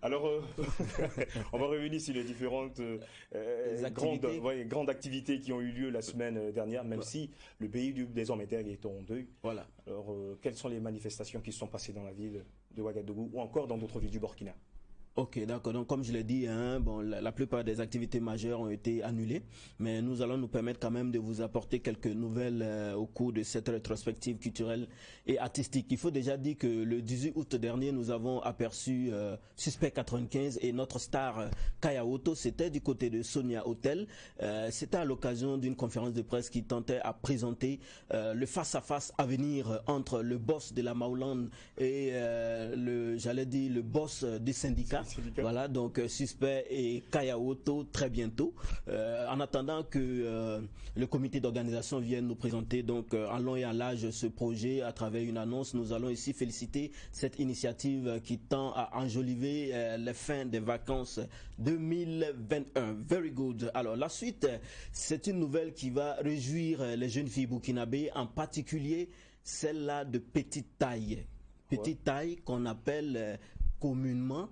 Alors, on va revenir sur les différentes grandes activités qui ont eu lieu la semaine dernière, même si le pays des hommes intègres est en deuil. Voilà. Alors, quelles sont les manifestations qui se sont passées dans la ville de Ouagadougou ou encore dans d'autres villes du Burkina? Ok, d'accord. Donc, comme je l'ai dit, bon, la plupart des activités majeures ont été annulées, mais nous allons nous permettre quand même de vous apporter quelques nouvelles au cours de cette rétrospective culturelle et artistique. Il faut déjà dire que le 18 août dernier, nous avons aperçu Suspect 95 et notre star Kaya Otto. C'était du côté de Sonia Hotel. C'était à l'occasion d'une conférence de presse qui tentait à présenter le face-à-face à venir entre le boss de la Maoulan et le boss du syndicat. Voilà, donc Suspect et Kaya Otto très bientôt. En attendant que le comité d'organisation vienne nous présenter donc en long et en large ce projet à travers une annonce, nous allons ici féliciter cette initiative qui tend à enjoliver les fins des vacances 2021. Very good. Alors la suite, c'est une nouvelle qui va réjouir les jeunes filles burkinabées, en particulier celles-là de petite taille. Petite taille qu'on appelle communément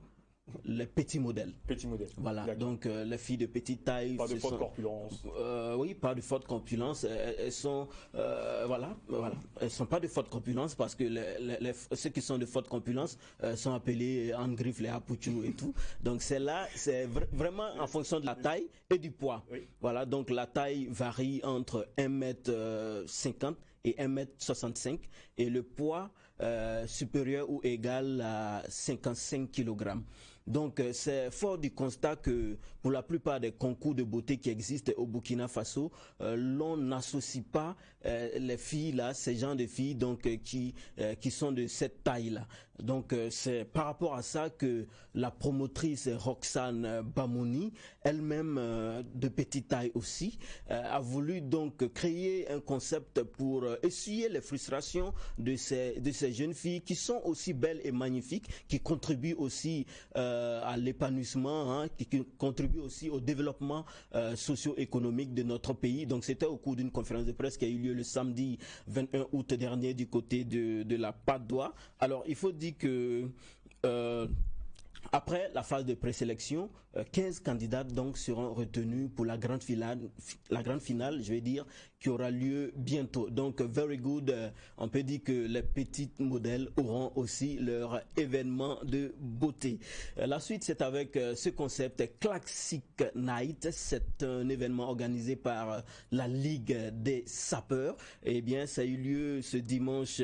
les petits modèles. Petits modèles. Voilà, donc les filles de petite taille. Pas de forte corpulence. Oui, pas de forte corpulence. Elles sont, voilà, elles sont pas de forte corpulence parce que ceux qui sont de forte corpulence sont appelés en griffe les apouchou et tout. Donc celle-là, c'est vraiment en fonction de la taille et du poids. Oui. Voilà, donc la taille varie entre 1m50 et 1m65 et le poids supérieur ou égal à 55 kg. Donc c'est fort du constat que pour la plupart des concours de beauté qui existent au Burkina Faso, l'on n'associe pas les filles là, ces gens de filles donc qui sont de cette taille là. Donc c'est par rapport à ça que la promotrice Roxane Bamouni, elle-même de petite taille aussi, a voulu donc créer un concept pour essuyer les frustrations de ces jeunes filles qui sont aussi belles et magnifiques, qui contribuent aussi à l'épanouissement, qui contribue aussi au développement socio-économique de notre pays. Donc c'était au cours d'une conférence de presse qui a eu lieu le samedi 21 août dernier du côté de la Patte d'Oie. Alors il faut dire que après la phase de présélection, 15 candidates donc seront retenus pour la grande finale, je vais dire, qui aura lieu bientôt. Donc very good, on peut dire que les petites modèles auront aussi leur événement de beauté. La suite, c'est avec ce concept Classic Night. C'est un événement organisé par la Ligue des sapeurs. Eh bien, ça a eu lieu ce dimanche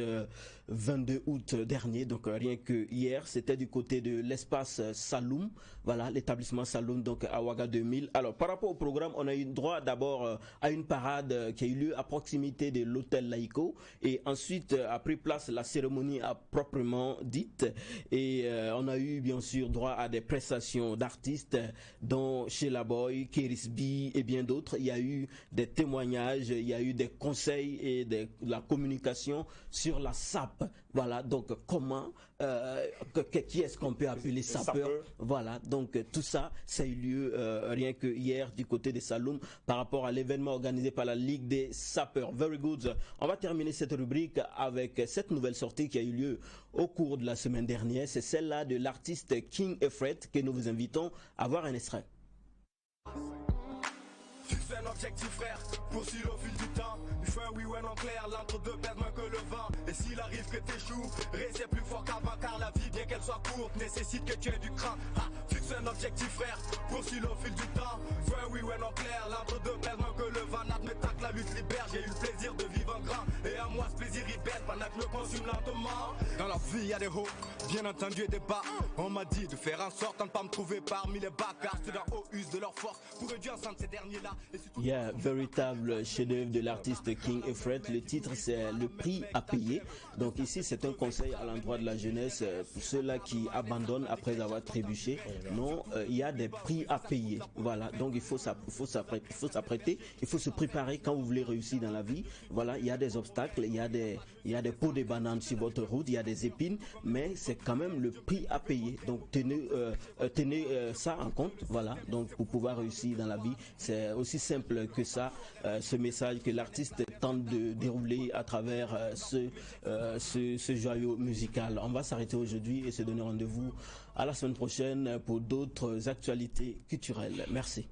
22 août dernier, donc rien que hier. C'était du côté de l'espace Saloum, voilà, l'établissement Saloum, donc à Ouaga 2000. Alors par rapport au programme, on a eu droit d'abord à une parade qui a eu lieu à proximité de l'hôtel Laïco, et ensuite a pris place la cérémonie à proprement dite, et on a eu bien sûr droit à des prestations d'artistes dont Sheila Boy, Keris B et bien d'autres. Il y a eu des témoignages, il y a eu des conseils et de la communication sur la SAP. Voilà, donc comment qui est-ce qu'on peut appeler sapeur? Voilà, donc tout ça, ça a eu lieu rien que hier du côté des Saloum par rapport à l'événement organisé par la Ligue des sapeurs. Very good. On va terminer cette rubrique avec cette nouvelle sortie qui a eu lieu au cours de la semaine dernière. C'est celle-là de l'artiste King Efret que nous vous invitons à voir un extrait. C'est un objectif frère, poursuis au fil du temps. Il faut un oui ou un en clair, l'entre-deux pèse moins que le vent. Et s'il arrive que t'échoues, reste plus fort qu'avant, car la vie, bien qu'elle soit courte, nécessite que tu aies du cran. Fixe un objectif frère, poursuis au fil du temps. Faut un oui ou un en clair, l'entre-deux pèse moins que le vent. N'admettant que la lutte libère, j'ai eu le plaisir de vivre en grand. Et à moi ce plaisir il baisse pendant que je me consume lentement. Dans la vie y a des hauts, bien entendu et des bas. On m'a dit de faire en sorte de ne pas me trouver parmi les bâcards. Ceux d'en haut usent de leur force pour réduire ensemble ces derniers-là. Il y a un véritable chef-d'œuvre de l'artiste King Efret. Le titre, c'est Le prix à payer. Donc ici, c'est un conseil à l'endroit de la jeunesse pour ceux-là qui abandonnent après avoir trébuché. Non, il y a des prix à payer. Voilà, donc il faut s'apprêter, il faut se préparer quand vous voulez réussir dans la vie. Voilà, il y a des obstacles, il y a des pots de bananes sur votre route, il y a des épines, mais c'est quand même le prix à payer. Donc tenez ça en compte, voilà. Donc pour pouvoir réussir dans la vie, c'est aussi simple que ça. Ce message que l'artiste tente de dérouler à travers ce joyau musical. On va s'arrêter aujourd'hui et se donner rendez-vous à la semaine prochaine pour d'autres actualités culturelles. Merci.